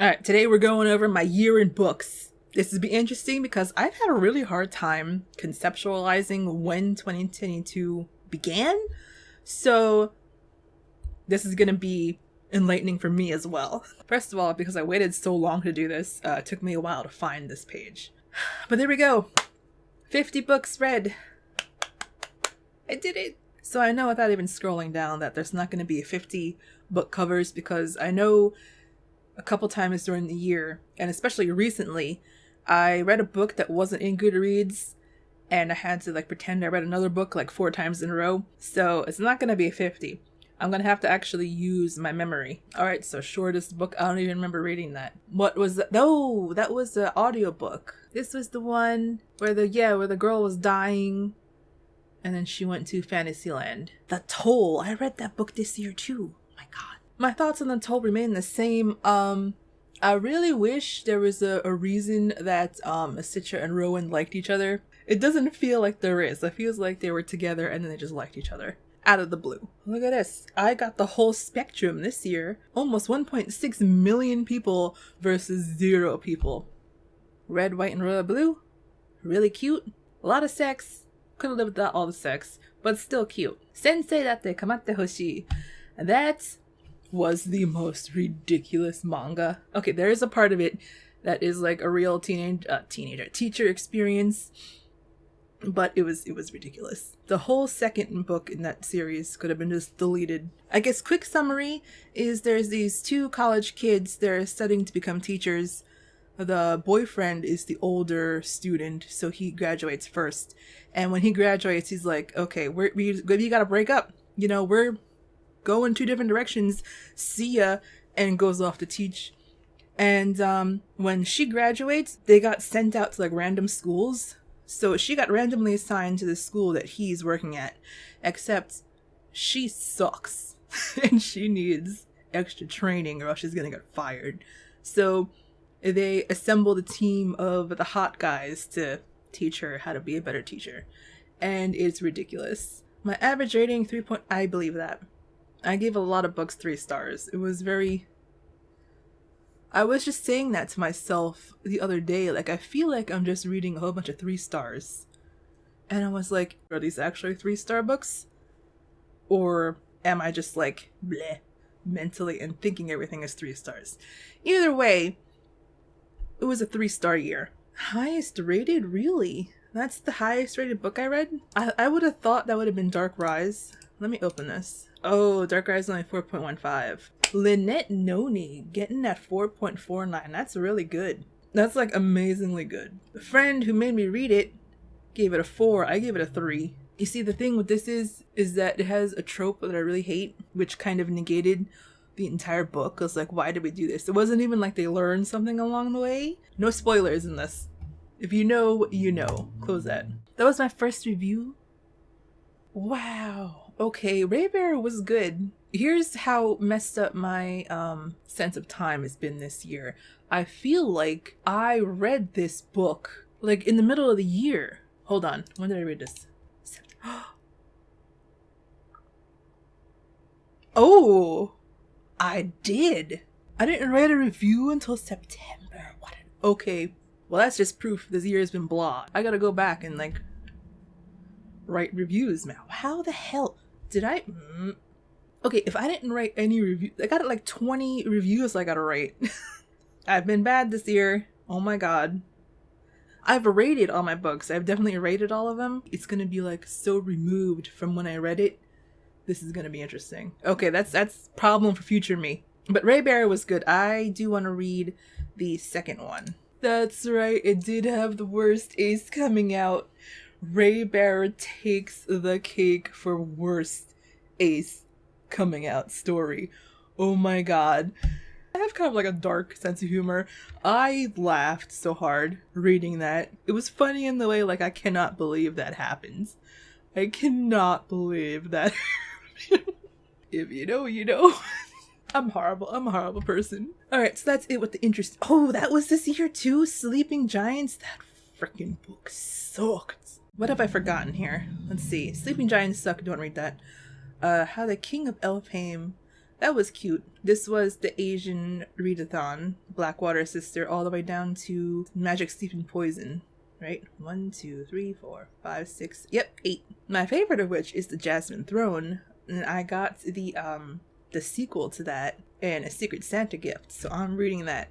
Alright, today we're going over my year in books. This will be interesting because I've had a really hard time conceptualizing when 2022 began. So this is going to be enlightening for me as well. First of all, because I waited so long to do this, it took me a while to find this page. But there we go. 50 books read. I did it. So I know without even scrolling down that there's not going to be 50 book covers because I know a couple times during the year, and especially recently, I read a book that wasn't in Goodreads, and I had to pretend I read another book 4 times in a row. So it's not going to be 50. I'm going to have to actually use my memory. Alright, so shortest book. I don't even remember reading that. What was that? No, that was an audiobook. This was the one where the girl was dying, and then she went to Fantasyland. The Toll. I read that book this year too. My thoughts on The Toll remain the same. I really wish there was a reason that Citra and Rowan liked each other. It doesn't feel like there is. It feels like they were together and then they just liked each other. Out of the blue. Look at this. I got the whole spectrum this year. Almost 1.6 million people versus 0 people. Red, white, and royal blue. Really cute. A lot of sex. Could have lived without all the sex. But still cute. Sensei datte kamatte hoshii. That was the most ridiculous manga. Okay, there is a part of it that is a real teacher experience, but it was ridiculous. The whole second book in that series could have been just deleted. I guess quick summary is there's these 2 college kids. They're studying to become teachers. The boyfriend is the older student, so he graduates first. And when he graduates, he's like, okay, we gotta break up. We're go in 2 different directions, see ya, and goes off to teach. And when she graduates, they got sent out to random schools. So she got randomly assigned to the school that he's working at, except she sucks and she needs extra training or else she's gonna get fired. So they assembled a team of the hot guys to teach her how to be a better teacher, and it's ridiculous. My average rating 3. I believe that. I gave a lot of books 3 stars. It was I was just saying that to myself the other day. I feel like I'm just reading a whole bunch of 3 stars. And I was like, are these actually 3-star books? Or am I just bleh, mentally and thinking everything is 3 stars? Either way, it was a 3-star year. Highest rated? Really? That's the highest rated book I read? I would have thought that would have been Dark Rise. Let me open this. Oh, Dark Rise is only 4.15. Lynette Noni getting at 4.49. That's really good. That's amazingly good. The friend who made me read it gave it a 4. I gave it a 3. You see, the thing with this is that it has a trope that I really hate, which kind of negated the entire book. I was like, why did we do this? It wasn't even they learned something along the way. No spoilers in this. If you know, you know. Close that. That was my first review. Wow. Okay, Raybearer was good. Here's how messed up my sense of time has been this year. I feel like I read this book in the middle of the year. Hold on. When did I read this? Oh, I did. I didn't write a review until September. Okay. Well, that's just proof this year has been blah. I gotta go back and write reviews now. How the hell did I? Okay, if I didn't write any review, I got 20 reviews I gotta write. I've been bad this year. Oh my god. I've rated all my books. I've definitely rated all of them. It's gonna be so removed from when I read it. This is gonna be interesting. Okay, that's problem for future me. But Raybearer was good. I do want to read the second one. That's right. It did have the worst ace coming out. Raybearer takes the cake for worst ace coming out story. Oh my god. I have kind of a dark sense of humor. I laughed so hard reading that. It was funny in the way I cannot believe that happens. I cannot believe that. If you know, you know. I'm horrible. I'm a horrible person. Alright, so that's it with the interest. Oh, that was this year too? Sleeping Giants? That freaking book sucked. What have I forgotten here? Let's see. Sleeping Giants suck. Don't read that. How the King of Elfheim That was cute. This was the Asian readathon, Blackwater Sister, all the way down to Magic Sleeping Poison. Right? 1, 2, 3, 4, 5, 6. Yep, 8. My favorite of which is the Jasmine Throne. And I got the sequel to that and a Secret Santa gift. So I'm reading that.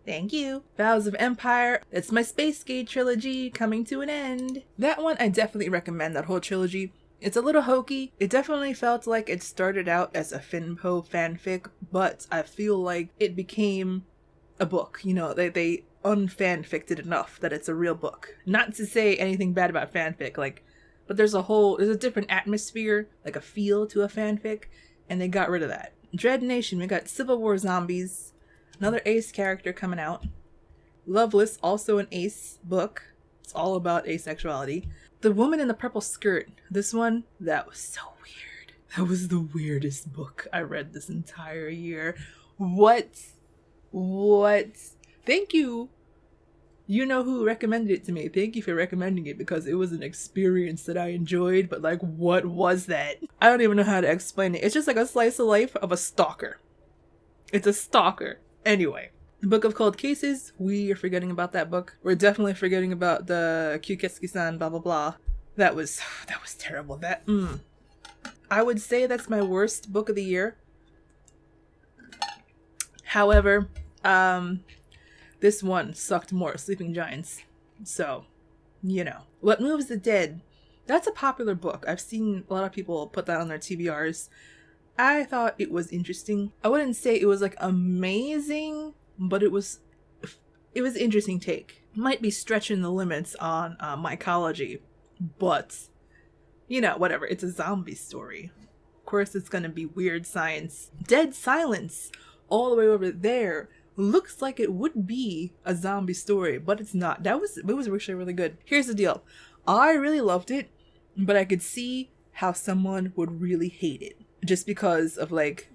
Thank you. Vows of Empire. It's my Space Gate trilogy coming to an end. That one I definitely recommend, that whole trilogy. It's a little hokey. It definitely felt like it started out as a Finpo fanfic, but I feel like it became a book. You know, they unfanficked it enough that it's a real book. Not to say anything bad about fanfic, like, but there's a different atmosphere, like a feel to a fanfic, and they got rid of that. Dread Nation, we got Civil War zombies, another ace character coming out. Loveless, also an ace book. It's all about asexuality. The Woman in the Purple Skirt. This one, that was so weird. That was the weirdest book I read this entire year. What? Thank you. You know who recommended it to me. Thank you for recommending it, because it was an experience that I enjoyed, but like, what was that? I don't even know how to explain it. It's just like a slice of life of a stalker. It's a stalker. Anyway, the Book of Cold Cases, we are forgetting about that book. We're definitely forgetting about the Kyugetsuki-san, blah, blah, blah. That was terrible. I would say that's my worst book of the year. However, this one sucked more, Sleeping Giants. So, you know. What Moves the Dead? That's a popular book. I've seen a lot of people put that on their TBRs. I thought it was interesting. I wouldn't say it was like amazing, but it was interesting take. Might be stretching the limits on mycology, but you know, whatever. It's a zombie story. Of course, it's gonna be weird science. Dead Silence, all the way over there, looks like it would be a zombie story, but it's not. It was actually really good. Here's the deal. I really loved it, but I could see how someone would really hate it. Just because of, like,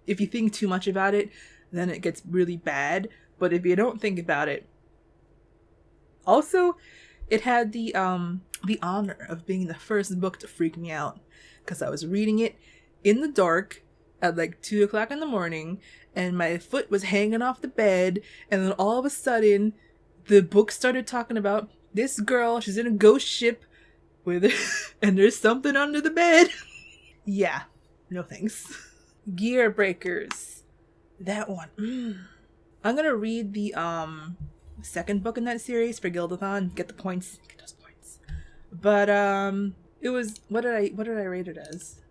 if you think too much about it, then it gets really bad. But if you don't think about it... Also, it had the honor of being the first book to freak me out. Because I was reading it in the dark at like 2 o'clock in the morning, and my foot was hanging off the bed, and then all of a sudden, the book started talking about this girl, she's in a ghost ship, with and there's something under the bed. Yeah. No thanks. Gearbreakers. That one. I'm gonna read the second book in that series for Guildathon. Get the points. Get those points. But it was, what did I rate it as?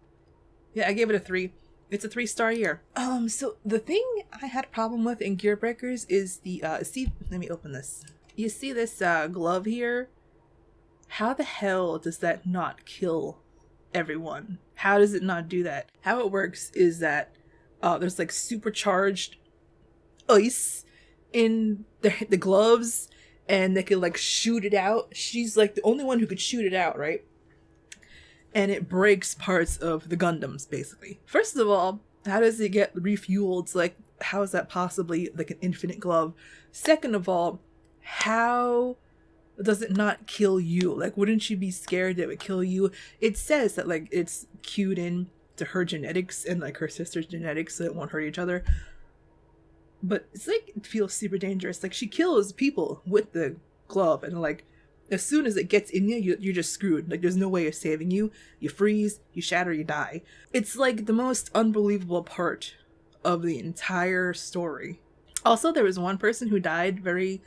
Yeah, I gave it a 3. It's a 3-star year. So the thing I had a problem with in Gearbreakers is the see, let me open this. You see this glove here? How the hell does that not kill everyone? How does it not do that? How it works is that there's like supercharged ice in the gloves, and they can like shoot it out. She's like the only one who could shoot it out, right? And it breaks parts of the Gundams, basically. First of all, how does it get refueled? Like, how is that possibly like an infinite glove? Second of all, how does it not kill you? Like, wouldn't you be scared that it would kill you? It says that, like, it's cued in to her genetics and, like, her sister's genetics, so it won't hurt each other. But it's, like, it feels super dangerous. Like, she kills people with the glove, and, like, as soon as it gets in you, you're just screwed. Like, there's no way of saving you. You freeze, you shatter, you die. It's, like, the most unbelievable part of the entire story. Also, there was one person who died very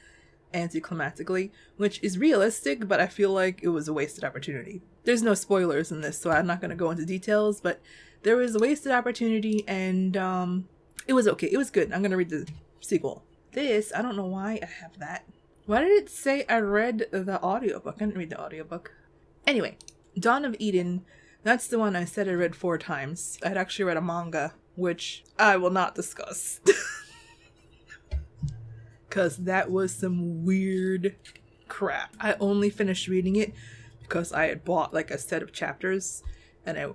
anticlimactically, which is realistic, but I feel like it was a wasted opportunity. There's no spoilers in this, so I'm not going to go into details, but there was a wasted opportunity, and it was okay. It was good. I'm going to read the sequel. This, I don't know why I have that. Why did it say I read the audiobook? I didn't read the audiobook. Anyway, Dawn of Eden, that's the one I said I read 4 times. I'd actually read a manga, which I will not discuss. Because that was some weird crap. I only finished reading it because I had bought like a set of chapters, and I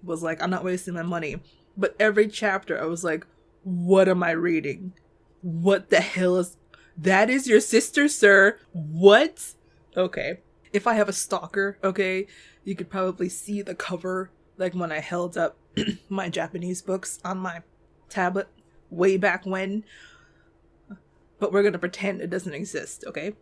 was like, I'm not wasting my money. But every chapter I was like, what am I reading? What the hell is... That is your sister, sir? What? Okay. If I have a stalker, okay, you could probably see the cover, like when I held up my Japanese books on my tablet way back when, but we're gonna pretend it doesn't exist, okay?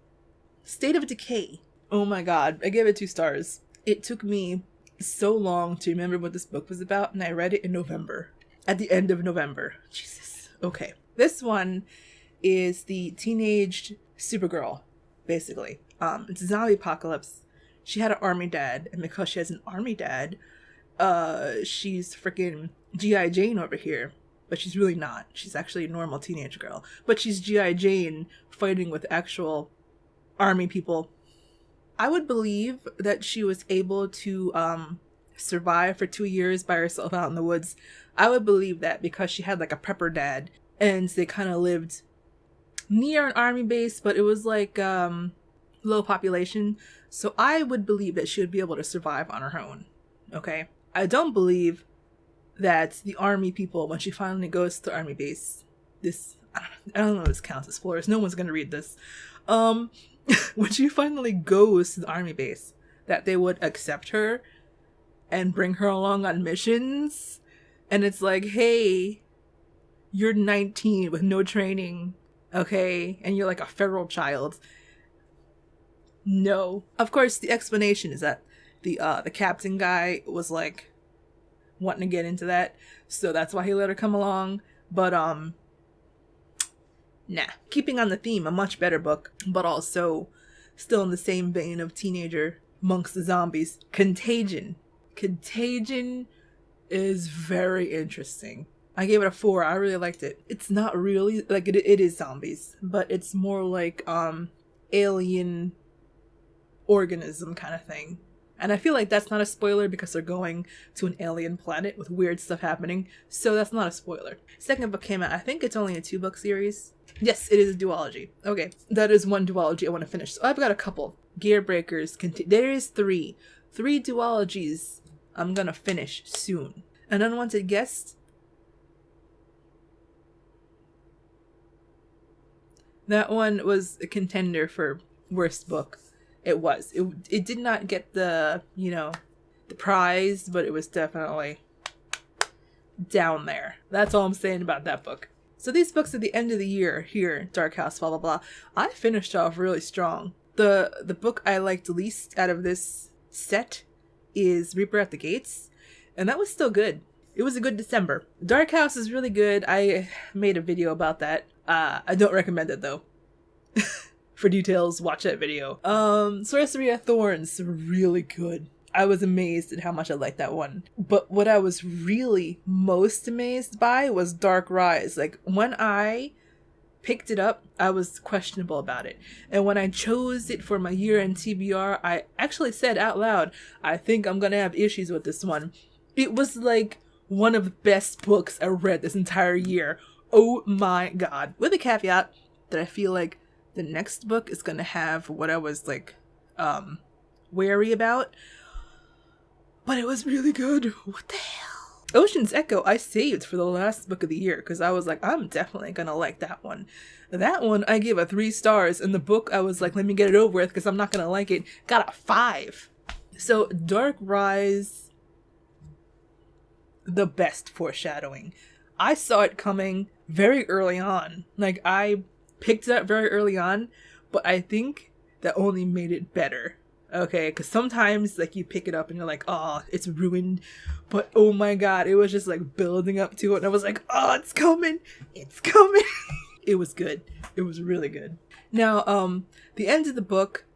State of Decay. Oh my god, I gave it 2 stars. It took me so long to remember what this book was about, and I read it in November. At the end of November. Jesus. Okay. This one is the teenaged Supergirl, basically. It's a zombie apocalypse. She had an army dad, and because she has an army dad, she's freaking G.I. Jane over here. But she's really not. She's actually a normal teenage girl. But she's G.I. Jane fighting with actual army people. I would believe that she was able to survive for 2 years by herself out in the woods. I would believe that because she had like a prepper dad, and they kind of lived near an army base, but it was like low population. So I would believe that she would be able to survive on her own. Okay? I don't believe that the army people, when she finally goes to the army base, I don't know if this counts as spoilers. No one's gonna read this. When she finally goes to the army base, that they would accept her and bring her along on missions. And it's like, hey, you're 19 with no training, okay? And you're like a feral child. No. Of course, the explanation is that the captain guy was like wanting to get into that, so that's why he let her come along. But nah. Keeping on the theme, a much better book, but also still in the same vein of teenager amongst the zombies. Contagion. Contagion is very interesting. I gave it a 4. I really liked it. It's not really like it is zombies, but it's more like alien organism kind of thing. And I feel like that's not a spoiler because they're going to an alien planet with weird stuff happening. So that's not a spoiler. Second book came out. I think it's only a 2-book series. Yes, it is a duology. Okay, that is one duology I want to finish. So I've got a couple. Gearbreakers. There is 3. 3 duologies I'm gonna finish soon. An Unwanted Guest. That one was a contender for worst book. It was. It did not get the prize, but it was definitely down there. That's all I'm saying about that book. So these books at the end of the year here, Dark House, blah, blah, blah, I finished off really strong. The book I liked least out of this set is Reaper at the Gates, and that was still good. It was a good December. Dark House is really good. I made a video about that. I don't recommend it though. For details, watch that video. Sorcery of Thorns, really good. I was amazed at how much I liked that one. But what I was really most amazed by was Dark Rise. Like, when I picked it up, I was questionable about it. And when I chose it for my year-end TBR, I actually said out loud, I think I'm gonna have issues with this one. It was like one of the best books I read this entire year. Oh my god. With a caveat that I feel like the next book is gonna have what I was like wary about. But it was really good. What the hell? Ocean's Echo I saved for the last book of the year because I was like, I'm definitely gonna like that one. That one I gave a 3 stars, and the book I was like, let me get it over with because I'm not gonna like it. Got a 5. So Dark Rise, the best foreshadowing. I saw it coming very early on. Like, I picked it up very early on, but I think that only made it better. Okay, because sometimes like you pick it up and you're like, oh, it's ruined, but oh my god, it was just like building up to it, and I was like, oh, it's coming. It was good. It was really good. Now, the end of the book,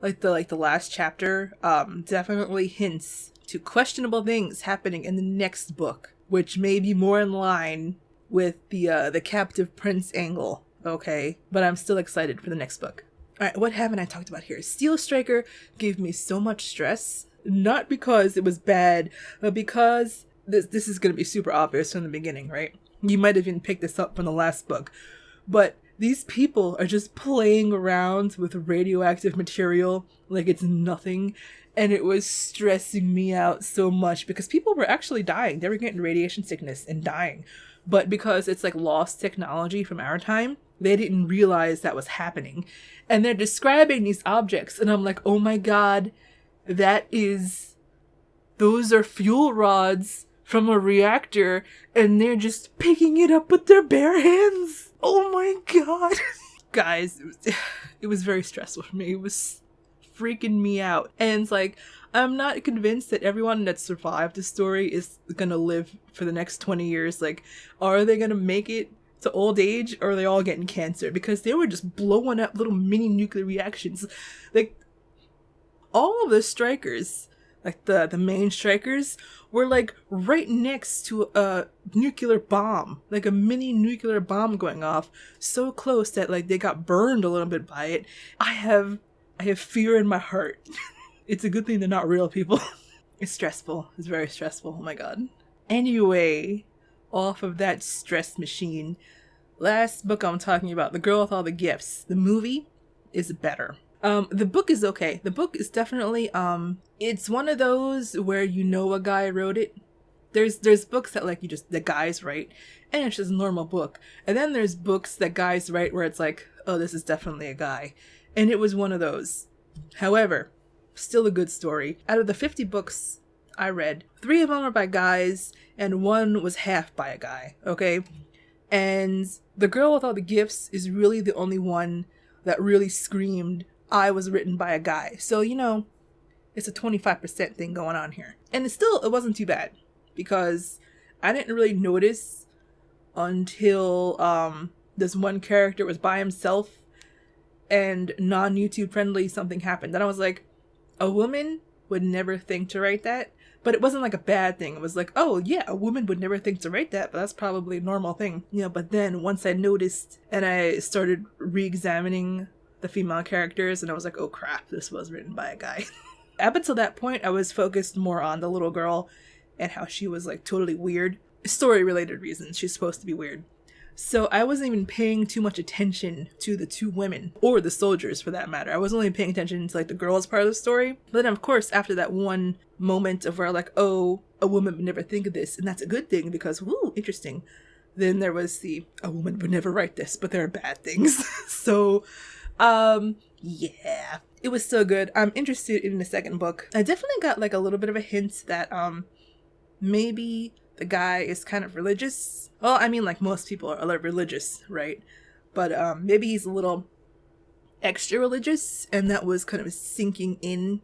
like the last chapter, definitely hints to questionable things happening in the next book, which may be more in line with the captive prince angle. Okay, but I'm still excited for the next book. Alright, what haven't I talked about here? Steelstriker gave me so much stress. Not because it was bad, but because this is going to be super obvious from the beginning, right? You might have even picked this up from the last book. But these people are just playing around with radioactive material like it's nothing. And it was stressing me out so much because people were actually dying. They were getting radiation sickness and dying. But because it's like lost technology from our time, they didn't realize that was happening. And they're describing these objects, and I'm like, oh my god, those are fuel rods from a reactor and they're just picking it up with their bare hands. Oh my god. Guys, it was very stressful for me. It was freaking me out. And it's like, I'm not convinced that everyone that survived the story is gonna live for the next 20 years. Like, are they gonna make it to old age, or are they all getting cancer? Because they were just blowing up little mini nuclear reactions. Like, all of the strikers, like the main strikers, were like right next to a nuclear bomb, like a mini nuclear bomb going off, so close that like they got burned a little bit by it. I have fear in my heart. It's a good thing they're not real people. It's stressful. It's very stressful. Oh my god. Anyway, off of that stress machine, last book I'm talking about, The Girl with All the Gifts. The movie is better. The book is okay. The book is definitely, it's one of those where you know a guy wrote it. There's books that like the guys write, and it's just a normal book. And then there's books that guys write where it's like, oh, this is definitely a guy. And it was one of those. However, still a good story. Out of the 50 books I read, 3 of them are by guys, and 1 was half by a guy, okay? And The Girl with All the Gifts is really the only one that really screamed, I was written by a guy. So, you know, it's a 25% thing going on here. And it wasn't too bad, because I didn't really notice until this one character was by himself and non-YouTube friendly something happened. Then I was like, a woman would never think to write that. But it wasn't like a bad thing. It was like, oh yeah, a woman would never think to write that, but that's probably a normal thing. You know, but then once I noticed and I started re-examining the female characters, and I was like, oh crap, this was written by a guy. Up until that point, I was focused more on the little girl and how she was like totally weird. Story related reasons, she's supposed to be weird. So I wasn't even paying too much attention to the 2 women, or the soldiers for that matter. I was only paying attention to like the girls part of the story. But then of course, after that one moment of where like, oh, a woman would never think of this, and that's a good thing because, woo, interesting. Then there was a woman would never write this, but there are bad things. So, yeah, it was still good. I'm interested in the second book. I definitely got like a little bit of a hint that, maybe the guy is kind of religious. Well, I mean, like most people are like religious, right? But maybe he's a little extra religious, and that was kind of sinking in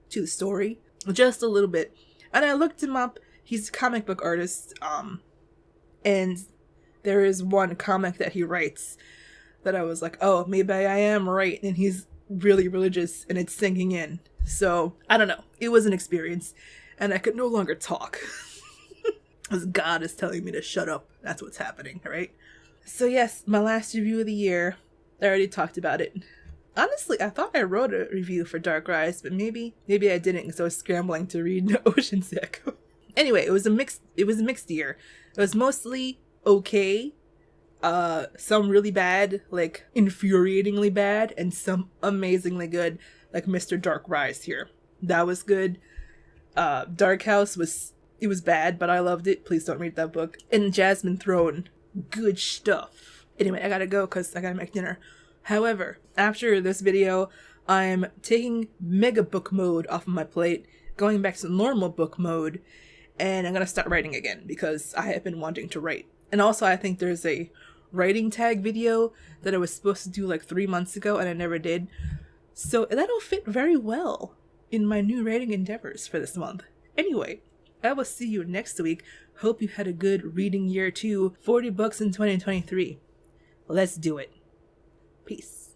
to the story just a little bit. And I looked him up. He's a comic book artist, and there is one comic that he writes that I was like, oh, maybe I am right, and he's really religious, and it's sinking in. So I don't know. It was an experience, and I could no longer talk. Because God is telling me to shut up. That's what's happening, right? So yes, my last review of the year. I already talked about it. Honestly, I thought I wrote a review for Dark Rise, but maybe I didn't, because I was scrambling to read Ocean's Echo. Anyway, it was a mixed year. It was mostly okay. Some really bad, like infuriatingly bad, and some amazingly good, like Mr. Dark Rise here. That was good. Dark House was bad, but I loved it. Please don't read that book. And Jasmine Throne, good stuff. Anyway, I gotta go because I gotta make dinner. However, after this video, I'm taking mega book mode off of my plate, going back to normal book mode, and I'm gonna start writing again because I have been wanting to write. And also, I think there's a writing tag video that I was supposed to do like 3 months ago and I never did. So that'll fit very well in my new writing endeavors for this month. Anyway, I will see you next week. Hope you had a good reading year too. 40 books in 2023. Let's do it. Peace.